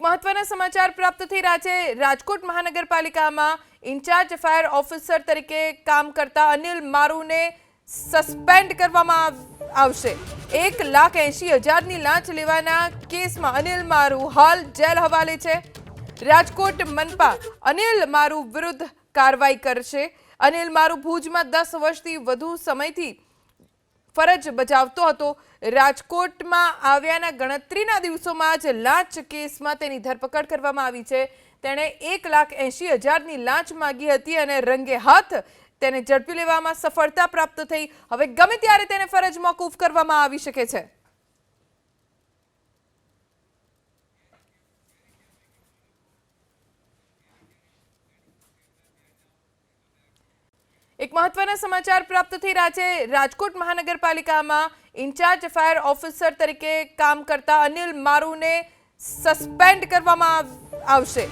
એક મહત્વના સમાચાર પ્રાપ્ત થઈ રહ્યા છે। રાજકોટ મહાનગરપાલિકામાં ઇન્ચાર્જ ફાયર ઓફિસર તરીકે કામ કરતા અનિલ મારુને સસ્પેન્ડ કરવામાં આવશે। 1,80,000ની લાંચ લેવાના કેસમાં અનિલ મારુ હાલ જેલ હવાલે છે। રાજકોટ મનપા અનિલ મારુ વિરુદ્ધ કાર્યવાહી કરશે। અનિલ મારુ ભુજમાં 10 વર્ષથી વધુ સમયથી ફરજ બજાવતો હતો। રાજકોટમાં આવ્યાના ગણતરીના દિવસોમાં જ લાંચ કેસમાં તેની ધરપકડ કરવામાં આવી છે। તેણે 1,80,000ની લાંચ માંગી હતી અને રંગે હાથ તેને ઝડપી લેવામાં સફળતા પ્રાપ્ત થઈ। હવે ગમે ત્યારે તેને ફરજ મોકૂફ કરવામાં આવી શકે છે। એક મહત્વના સમાચાર પ્રાપ્ત થઈ રહ્યા છે। રાજકોટ મહાનગરપાલિકામાં ઇન્ચાર્જ ફાયર ઓફિસર તરીકે કામ કરતા અનિલ મારુને સસ્પેન્ડ કરવામાં આવશે।